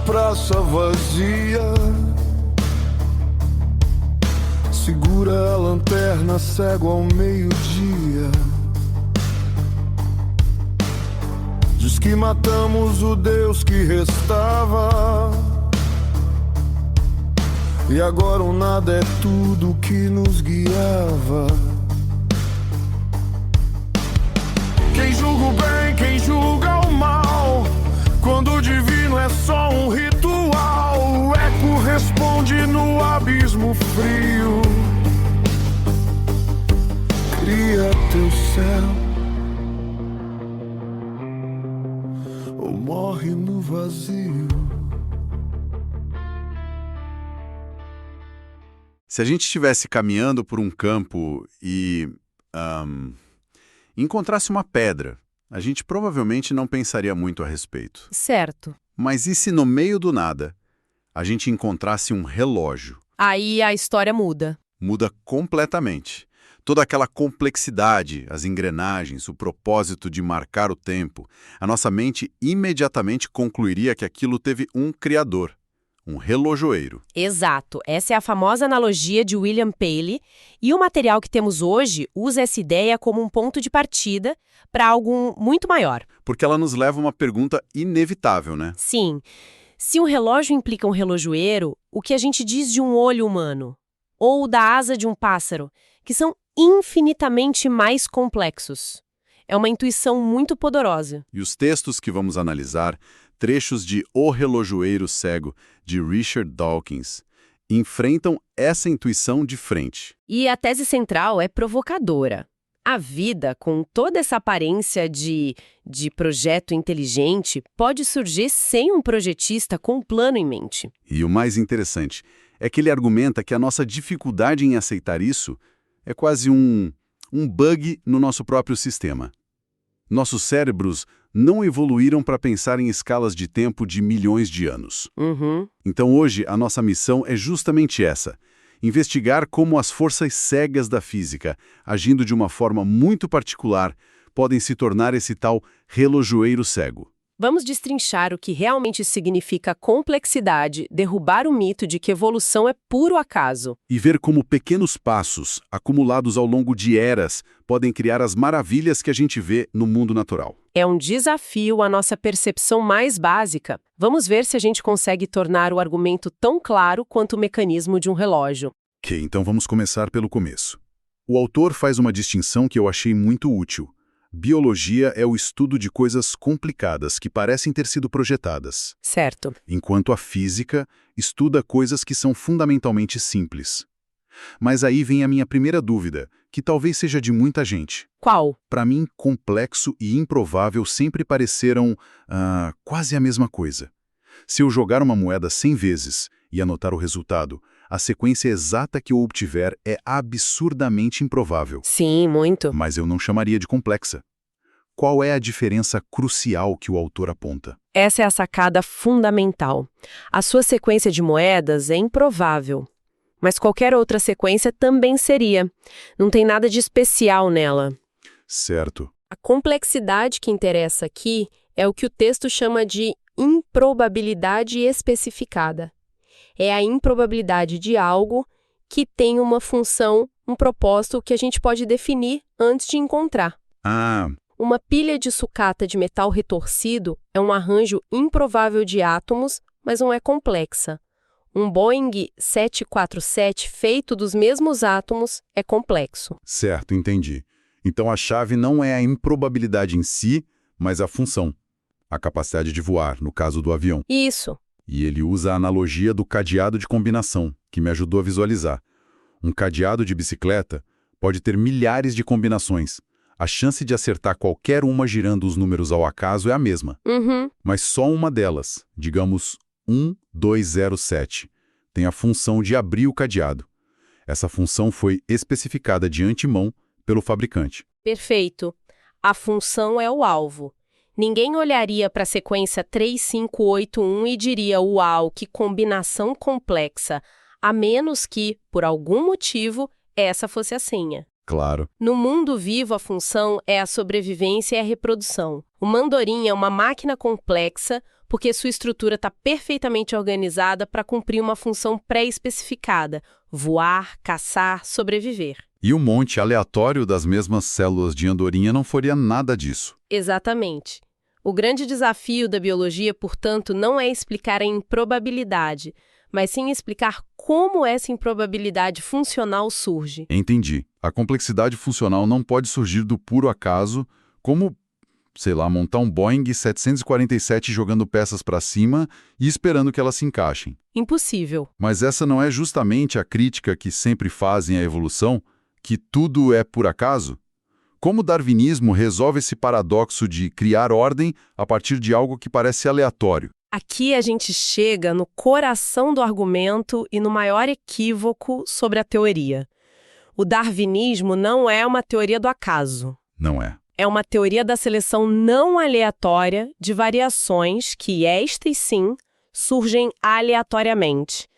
praça vazia, segura a lanterna cego ao meio-dia. Diz que matamos o Deus que restava, e agora o nada é tudo que nos guiava. Quem julga o bem, quem julga o mal, quando o divino é só um ritual. O eco responde no abismo frio. Cria teu céu ou morre no vazio. Se a gente estivesse caminhando por um campo e encontrasse uma pedra, a gente provavelmente não pensaria muito a respeito. Certo. Mas e se no meio do nada a gente encontrasse um relógio? Aí a história muda. Muda completamente. Toda aquela complexidade, as engrenagens, o propósito de marcar o tempo, a nossa mente imediatamente concluiria que aquilo teve um criador, um relojoeiro. Exato. Essa é a famosa analogia de William Paley, e o material que temos hoje usa essa ideia como um ponto de partida para algo muito maior. Porque ela nos leva a uma pergunta inevitável, né? Sim. Se um relógio implica um relojoeiro, o que a gente diz de um olho humano? Ou da asa de um pássaro, que são infinitamente mais complexos? É uma intuição muito poderosa. E os textos que vamos analisar, trechos de O Relojoeiro Cego, de Richard Dawkins, enfrentam essa intuição de frente. E a tese central é provocadora. A vida, com toda essa aparência de projeto inteligente, pode surgir sem um projetista com um plano em mente. E o mais interessante é que ele argumenta que a nossa dificuldade em aceitar isso é quase um bug no nosso próprio sistema. Nossos cérebros não evoluíram para pensar em escalas de tempo de milhões de anos. Então hoje a nossa missão é justamente essa: investigar como as forças cegas da física, agindo de uma forma muito particular, podem se tornar esse tal relojoeiro cego. Vamos destrinchar o que realmente significa complexidade, derrubar o mito de que evolução é puro acaso. E ver como pequenos passos, acumulados ao longo de eras, podem criar as maravilhas que a gente vê no mundo natural. É um desafio à nossa percepção mais básica. Vamos ver se a gente consegue tornar o argumento tão claro quanto o mecanismo de um relógio. Ok, então vamos começar pelo começo. O autor faz uma distinção que eu achei muito útil. Biologia é o estudo de coisas complicadas que parecem ter sido projetadas. Certo. Enquanto a física estuda coisas que são fundamentalmente simples. Mas aí vem a minha primeira dúvida, que talvez seja de muita gente. Qual? Para mim, complexo e improvável sempre pareceram quase a mesma coisa. Se eu jogar uma moeda 100 vezes e anotar o resultado, a sequência exata que eu obtiver é absurdamente improvável. Sim, muito. Mas eu não chamaria de complexa. Qual é a diferença crucial que o autor aponta? Essa é a sacada fundamental. A sua sequência de moedas é improvável, mas qualquer outra sequência também seria. Não tem nada de especial nela. Certo. A complexidade que interessa aqui é o que o texto chama de improbabilidade especificada. É a improbabilidade de algo que tem uma função, um propósito que a gente pode definir antes de encontrar. Uma pilha de sucata de metal retorcido é um arranjo improvável de átomos, mas não é complexa. Um Boeing 747 feito dos mesmos átomos é complexo. Certo, entendi. Então a chave não é a improbabilidade em si, mas a função. A capacidade de voar, no caso do avião. Isso. E ele usa a analogia do cadeado de combinação, que me ajudou a visualizar. Um cadeado de bicicleta pode ter milhares de combinações. A chance de acertar qualquer uma girando os números ao acaso é a mesma. Mas só uma delas, digamos 1207, tem a função de abrir o cadeado. Essa função foi especificada de antemão pelo fabricante. Perfeito. A função é o alvo. Ninguém olharia para a sequência 3581 e diria, uau, que combinação complexa, a menos que, por algum motivo, essa fosse a senha. Claro. No mundo vivo, a função é a sobrevivência e a reprodução. O mandorim é uma máquina complexa porque sua estrutura está perfeitamente organizada para cumprir uma função pré-especificada: voar, caçar, sobreviver. E o monte aleatório das mesmas células de andorinha não faria nada disso. Exatamente. O grande desafio da biologia, portanto, não é explicar a improbabilidade, mas sim explicar como essa improbabilidade funcional surge. Entendi. A complexidade funcional não pode surgir do puro acaso, como, sei lá, montar um Boeing 747 jogando peças para cima e esperando que elas se encaixem. Impossível. Mas essa não é justamente a crítica que sempre fazem à evolução, que tudo é por acaso? Como o darwinismo resolve esse paradoxo de criar ordem a partir de algo que parece aleatório? Aqui a gente chega no coração do argumento e no maior equívoco sobre a teoria. O darwinismo não é uma teoria do acaso. Não é. É uma teoria da seleção não aleatória de variações que, estas sim, surgem aleatoriamente.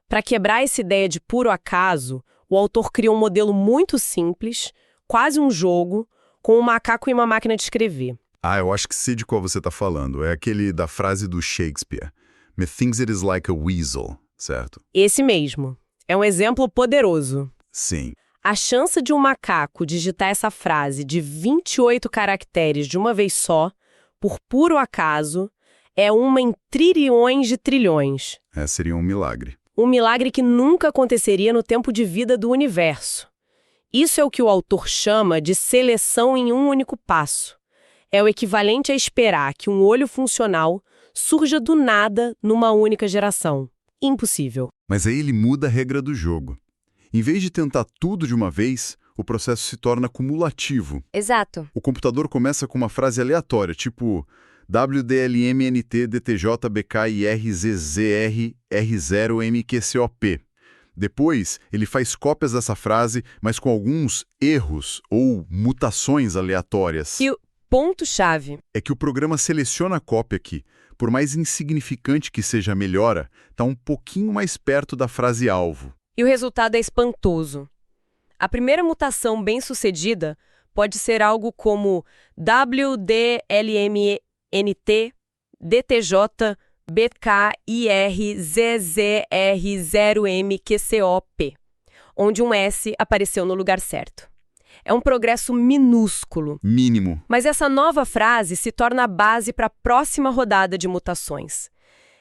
Para quebrar essa ideia de puro acaso, o autor criou um modelo muito simples, quase um jogo, com um macaco e uma máquina de escrever. Ah, eu acho que sei de qual você está falando. É aquele da frase do Shakespeare. Methinks it is like a weasel, certo? Esse mesmo. É um exemplo poderoso. Sim. A chance de um macaco digitar essa frase de 28 caracteres de uma vez só, por puro acaso, é uma em trilhões de trilhões. Seria um milagre. Um milagre que nunca aconteceria no tempo de vida do universo. Isso é o que o autor chama de seleção em um único passo. É o equivalente a esperar que um olho funcional surja do nada numa única geração. Impossível. Mas aí ele muda a regra do jogo. Em vez de tentar tudo de uma vez, o processo se torna cumulativo. Exato. O computador começa com uma frase aleatória, tipo WDLMNT DTJ BKIRZZR R0MQCOP. Depois, ele faz cópias dessa frase, mas com alguns erros ou mutações aleatórias. E o ponto-chave é que o programa seleciona a cópia que, por mais insignificante que seja a melhora, está um pouquinho mais perto da frase-alvo. E o resultado é espantoso. A primeira mutação bem-sucedida pode ser algo como WDLMNT DTJ BKIRZZR0MQCOP, onde um S apareceu no lugar certo. É um progresso minúsculo. Mínimo. Mas essa nova frase se torna a base para a próxima rodada de mutações.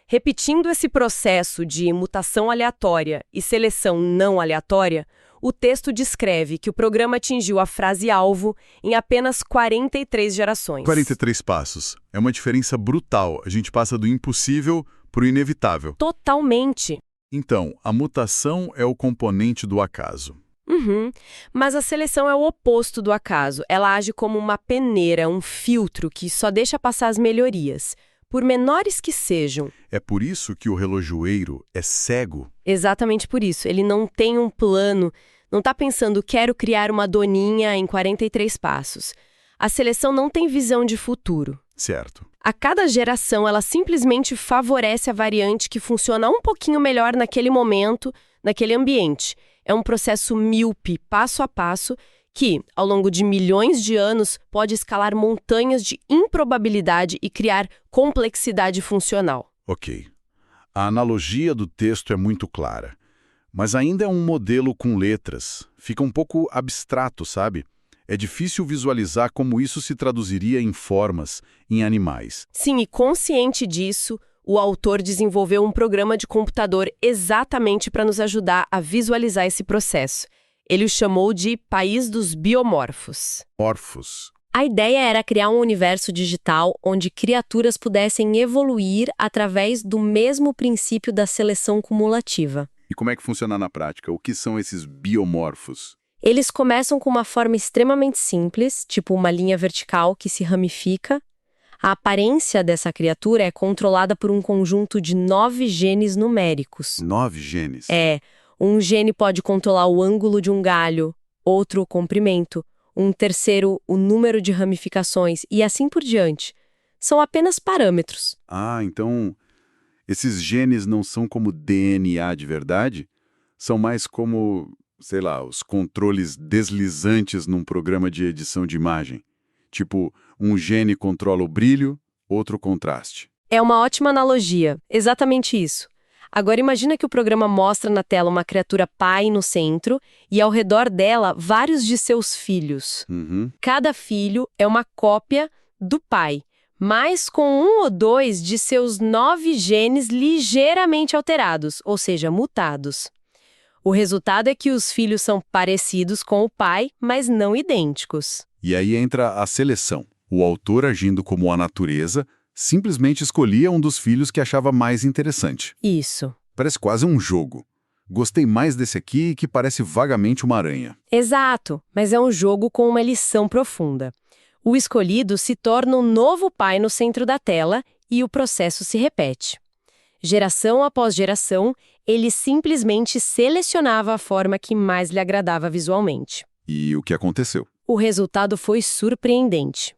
Repetindo esse processo de mutação aleatória e seleção não aleatória, o texto descreve que o programa atingiu a frase-alvo em apenas 43 gerações. 43 passos. É uma diferença brutal. A gente passa do impossível para o inevitável. Totalmente. Então, a mutação é o componente do acaso. Mas a seleção é o oposto do acaso. Ela age como uma peneira, um filtro que só deixa passar as melhorias, por menores que sejam. É por isso que o relojoeiro é cego? Exatamente por isso. Ele não tem um plano, não está pensando, quero criar uma doninha em 43 passos. A seleção não tem visão de futuro. Certo. A cada geração, ela simplesmente favorece a variante que funciona um pouquinho melhor naquele momento, naquele ambiente. É um processo míope, passo a passo, que, ao longo de milhões de anos, pode escalar montanhas de improbabilidade e criar complexidade funcional. Ok. A analogia do texto é muito clara, mas ainda é um modelo com letras. Fica um pouco abstrato, sabe? É difícil visualizar como isso se traduziria em formas, em animais. Sim, e consciente disso, o autor desenvolveu um programa de computador exatamente para nos ajudar a visualizar esse processo. Ele o chamou de País dos Biomorfos. Morfos. A ideia era criar um universo digital onde criaturas pudessem evoluir através do mesmo princípio da seleção cumulativa. E como é que funciona na prática? O que são esses biomorfos? Eles começam com uma forma extremamente simples, tipo uma linha vertical que se ramifica. A aparência dessa criatura é controlada por um conjunto de 9 genes numéricos. 9 genes? Um gene pode controlar o ângulo de um galho, outro o comprimento, um terceiro o número de ramificações e assim por diante. São apenas parâmetros. Ah, então esses genes não são como DNA de verdade? São mais como, sei lá, os controles deslizantes num programa de edição de imagem. Tipo, um gene controla o brilho, outro o contraste. É uma ótima analogia, exatamente isso. Agora imagina que o programa mostra na tela uma criatura pai no centro e ao redor dela vários de seus filhos. Uhum. Cada filho é uma cópia do pai, mas com 1 ou 2 de seus 9 genes ligeiramente alterados, ou seja, mutados. O resultado é que os filhos são parecidos com o pai, mas não idênticos. E aí entra a seleção. O autor, agindo como a natureza, simplesmente escolhia um dos filhos que achava mais interessante. Isso. Parece quase um jogo. Gostei mais desse aqui, que parece vagamente uma aranha. Exato, mas é um jogo com uma lição profunda. O escolhido se torna um novo pai no centro da tela e o processo se repete. Geração após geração, ele simplesmente selecionava a forma que mais lhe agradava visualmente. E o que aconteceu? O resultado foi surpreendente.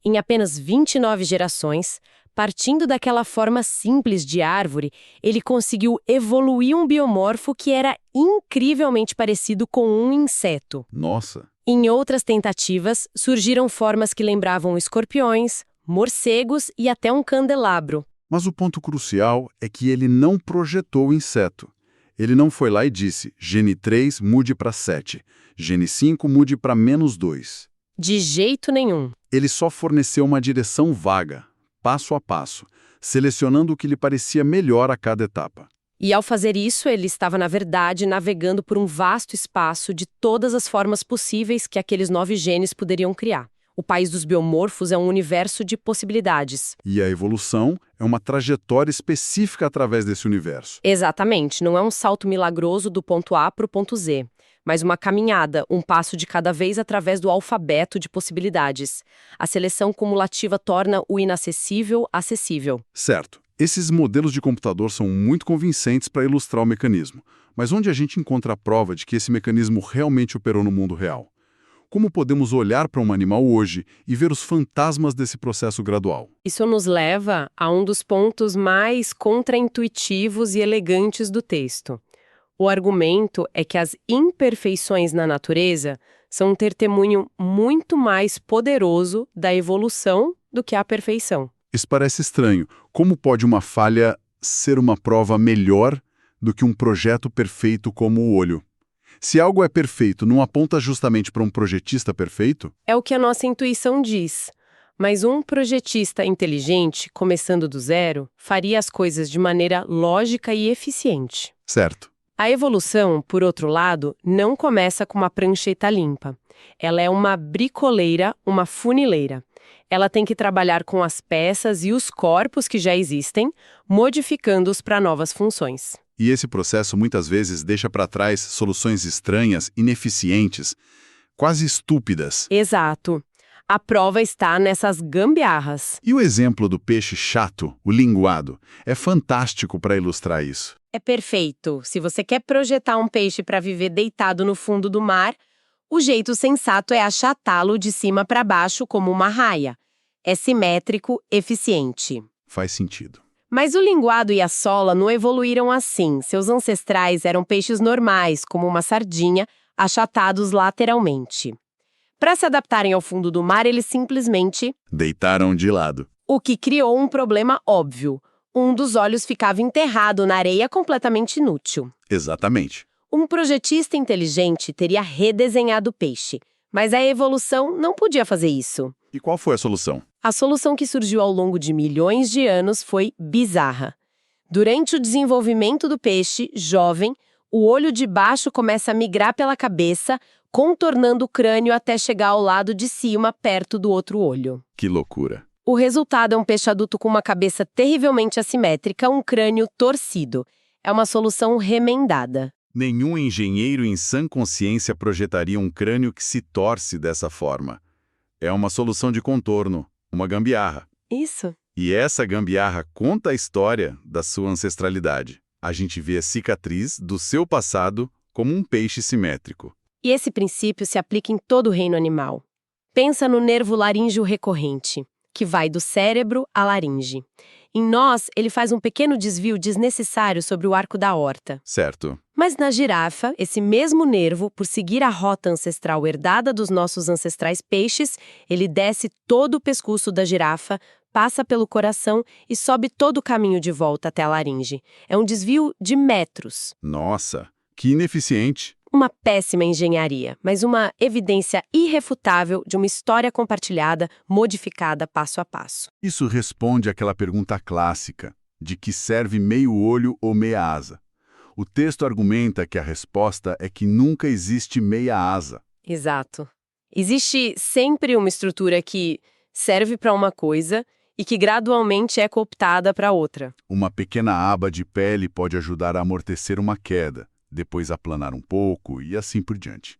Em apenas 29 gerações, partindo daquela forma simples de árvore, ele conseguiu evoluir um biomorfo que era incrivelmente parecido com um inseto. Nossa! Em outras tentativas, surgiram formas que lembravam escorpiões, morcegos e até um candelabro. Mas o ponto crucial é que ele não projetou o inseto. Ele não foi lá e disse, gene 3 mude para 7, gene 5 mude para -2. De jeito nenhum. Ele só forneceu uma direção vaga, passo a passo, selecionando o que lhe parecia melhor a cada etapa. E ao fazer isso, ele estava, na verdade, navegando por um vasto espaço de todas as formas possíveis que aqueles 9 genes poderiam criar. O país dos biomorfos é um universo de possibilidades. E a evolução é uma trajetória específica através desse universo. Exatamente, não é um salto milagroso do ponto A para o ponto Z, mas uma caminhada, um passo de cada vez através do alfabeto de possibilidades. A seleção cumulativa torna o inacessível acessível. Certo. Esses modelos de computador são muito convincentes para ilustrar o mecanismo. Mas onde a gente encontra a prova de que esse mecanismo realmente operou no mundo real? Como podemos olhar para um animal hoje e ver os fantasmas desse processo gradual? Isso nos leva a um dos pontos mais contraintuitivos e elegantes do texto. O argumento é que as imperfeições na natureza são um testemunho muito mais poderoso da evolução do que a perfeição. Isso parece estranho. Como pode uma falha ser uma prova melhor do que um projeto perfeito como o olho? Se algo é perfeito, não aponta justamente para um projetista perfeito? É o que a nossa intuição diz. Mas um projetista inteligente, começando do zero, faria as coisas de maneira lógica e eficiente. Certo. A evolução, por outro lado, não começa com uma prancheta limpa. Ela é uma bricoleira, uma funileira. Ela tem que trabalhar com as peças e os corpos que já existem, modificando-os para novas funções. E esse processo muitas vezes deixa para trás soluções estranhas, ineficientes, quase estúpidas. Exato. A prova está nessas gambiarras. E o exemplo do peixe chato, o linguado, é fantástico para ilustrar isso. É perfeito. Se você quer projetar um peixe para viver deitado no fundo do mar, o jeito sensato é achatá-lo de cima para baixo como uma raia. É simétrico, eficiente. Faz sentido. Mas o linguado e a sola não evoluíram assim. Seus ancestrais eram peixes normais, como uma sardinha, achatados lateralmente. Para se adaptarem ao fundo do mar, eles simplesmente deitaram de lado. O que criou um problema óbvio. Um dos olhos ficava enterrado na areia, completamente inútil. Exatamente. Um projetista inteligente teria redesenhado o peixe, mas a evolução não podia fazer isso. E qual foi a solução? A solução que surgiu ao longo de milhões de anos foi bizarra. Durante o desenvolvimento do peixe, jovem, o olho de baixo começa a migrar pela cabeça, contornando o crânio até chegar ao lado de cima, perto do outro olho. Que loucura. O resultado é um peixe adulto com uma cabeça terrivelmente assimétrica, um crânio torcido. É uma solução remendada. Nenhum engenheiro em sã consciência projetaria um crânio que se torce dessa forma. É uma solução de contorno, uma gambiarra. Isso. E essa gambiarra conta a história da sua ancestralidade. A gente vê a cicatriz do seu passado como um peixe simétrico. E esse princípio se aplica em todo o reino animal. Pensa no nervo laríngeo recorrente, que vai do cérebro à laringe. Em nós, ele faz um pequeno desvio desnecessário sobre o arco da aorta. Certo. Mas na girafa, esse mesmo nervo, por seguir a rota ancestral herdada dos nossos ancestrais peixes, ele desce todo o pescoço da girafa, passa pelo coração e sobe todo o caminho de volta até a laringe. É um desvio de metros. Nossa, que ineficiente. Uma péssima engenharia, mas uma evidência irrefutável de uma história compartilhada, modificada passo a passo. Isso responde àquela pergunta clássica, de que serve meio olho ou meia asa. O texto argumenta que a resposta é que nunca existe meia asa. Exato. Existe sempre uma estrutura que serve para uma coisa e que gradualmente é cooptada para outra. Uma pequena aba de pele pode ajudar a amortecer uma queda, depois aplanar um pouco e assim por diante.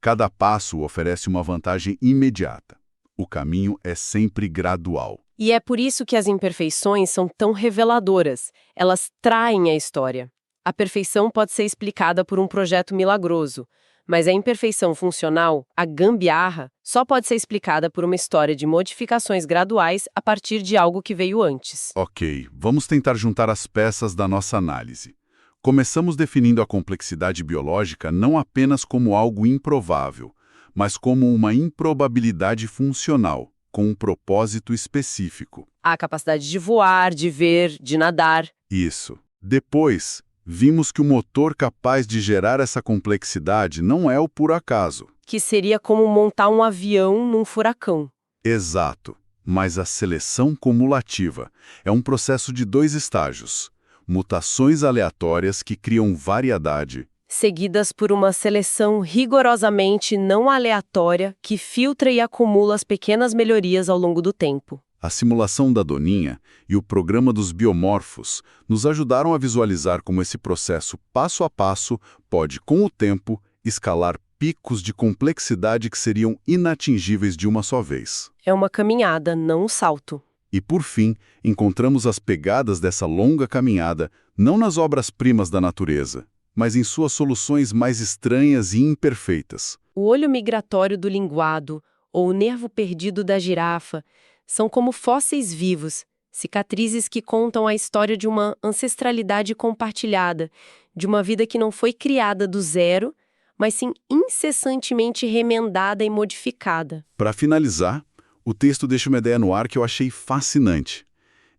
Cada passo oferece uma vantagem imediata. O caminho é sempre gradual. E é por isso que as imperfeições são tão reveladoras. Elas traem a história. A perfeição pode ser explicada por um projeto milagroso, mas a imperfeição funcional, a gambiarra, só pode ser explicada por uma história de modificações graduais a partir de algo que veio antes. Ok, vamos tentar juntar as peças da nossa análise. Começamos definindo a complexidade biológica não apenas como algo improvável, mas como uma improbabilidade funcional, com um propósito específico. A capacidade de voar, de ver, de nadar. Isso. Depois, vimos que o motor capaz de gerar essa complexidade não é o por acaso. Que seria como montar um avião num furacão. Exato. Mas a seleção cumulativa é um processo de 2 estágios. Mutações aleatórias que criam variedade, seguidas por uma seleção rigorosamente não aleatória que filtra e acumula as pequenas melhorias ao longo do tempo. A simulação da Doninha e o programa dos biomorfos nos ajudaram a visualizar como esse processo passo a passo pode, com o tempo, escalar picos de complexidade que seriam inatingíveis de uma só vez. É uma caminhada, não um salto. E, por fim, encontramos as pegadas dessa longa caminhada não nas obras-primas da natureza, mas em suas soluções mais estranhas e imperfeitas. O olho migratório do linguado, ou o nervo perdido da girafa, são como fósseis vivos, cicatrizes que contam a história de uma ancestralidade compartilhada, de uma vida que não foi criada do zero, mas sim incessantemente remendada e modificada. Para finalizar, o texto deixa uma ideia no ar que eu achei fascinante.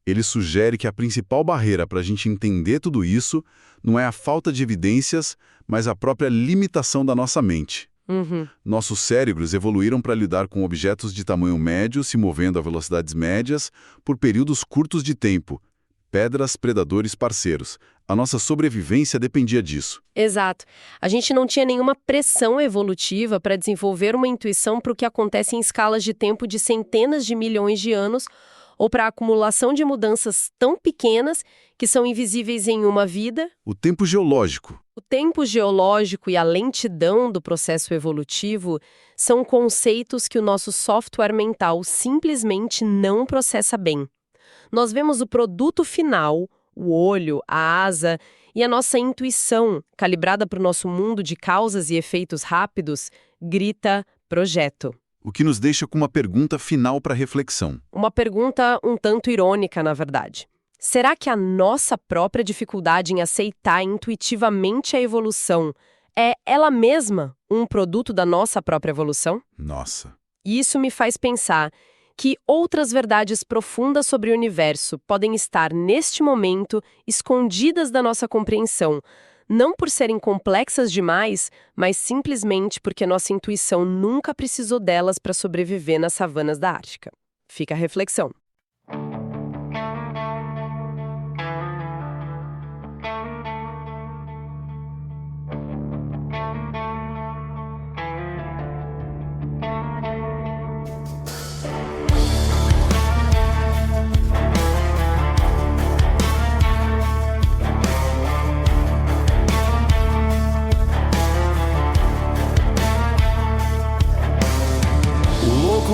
Ele sugere que a principal barreira para a gente entender tudo isso não é a falta de evidências, mas a própria limitação da nossa mente. Nossos cérebros evoluíram para lidar com objetos de tamanho médio se movendo a velocidades médias por períodos curtos de tempo. Pedras, predadores, parceiros. A nossa sobrevivência dependia disso. Exato. A gente não tinha nenhuma pressão evolutiva para desenvolver uma intuição para o que acontece em escalas de tempo de centenas de milhões de anos ou para a acumulação de mudanças tão pequenas que são invisíveis em uma vida. O tempo geológico. O tempo geológico e a lentidão do processo evolutivo são conceitos que o nosso software mental simplesmente não processa bem. Nós vemos o produto final, o olho, a asa e a nossa intuição, calibrada para o nosso mundo de causas e efeitos rápidos, grita projeto. O que nos deixa com uma pergunta final para reflexão. Uma pergunta um tanto irônica, na verdade. Será que a nossa própria dificuldade em aceitar intuitivamente a evolução é ela mesma um produto da nossa própria evolução? Nossa. Isso me faz pensar que outras verdades profundas sobre o universo podem estar, neste momento, escondidas da nossa compreensão, não por serem complexas demais, mas simplesmente porque nossa intuição nunca precisou delas para sobreviver nas savanas da Ártica. Fica a reflexão.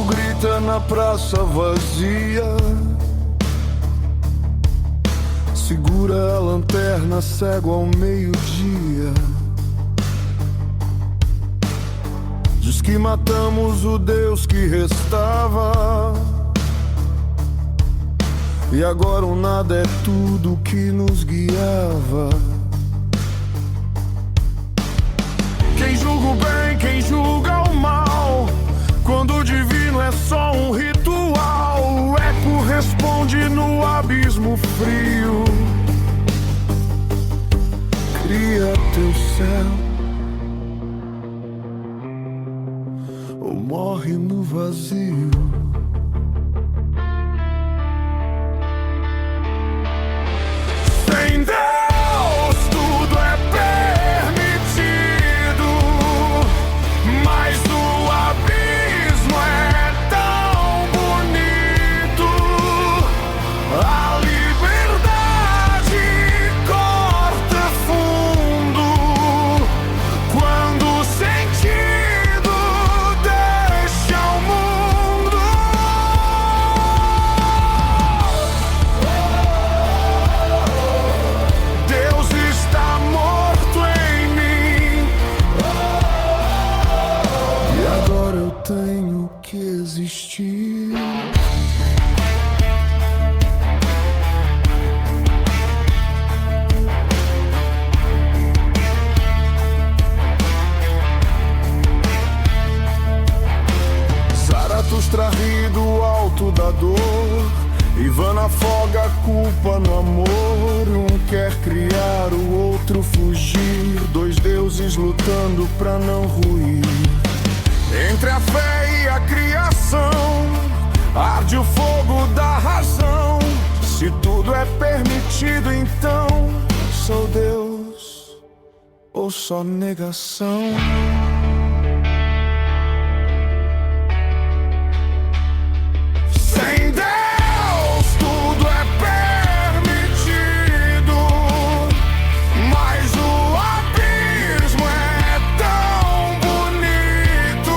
Grita na praça vazia, segura a lanterna cego ao meio-dia. Diz que matamos o Deus que restava, E agora o nada é tudo que nos guiava. Quem julga o bem, quem julga o mal, quando o divino é só um ritual. O eco responde no abismo frio. Cria teu céu ou morre no vazio. Sem Deus tudo é permitido, mas o abismo é tão bonito. A liberdade corta fundo quando o sentido deixa o mundo. Deus está morto em mim, e agora eu tenho que existir. Zaratustra ri do alto da dor, Ivan afoga a culpa no amor. Um quer criar, o outro fugir, dois deuses lutando pra não ruir. Entre a fé e a criação arde o fogo da razão. Se tudo é permitido, então sou Deus ou só negação? Sem Deus tudo é permitido, mas o abismo é tão bonito.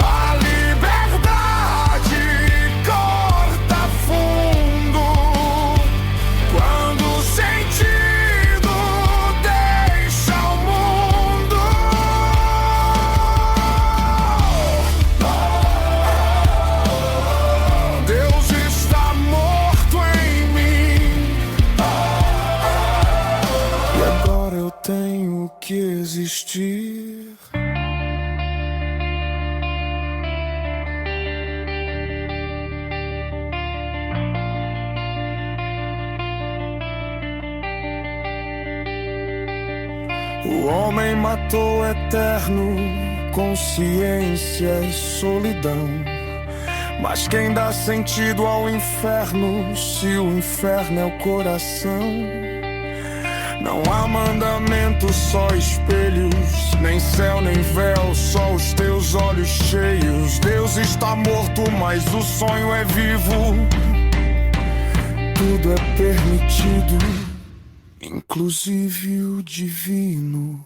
A liberdade corta fundo quando o sentido deixa o mundo. Deus está morto em mim, e agora eu tenho que existir. O homem matou o eterno, consciência e solidão. Mas quem dá sentido ao inferno, se o inferno é o coração? Não há mandamento, só espelhos, nem céu, nem véu, só os teus olhos cheios. Deus está morto, mas o sonho é vivo. Tudo é permitido, inclusive o divino.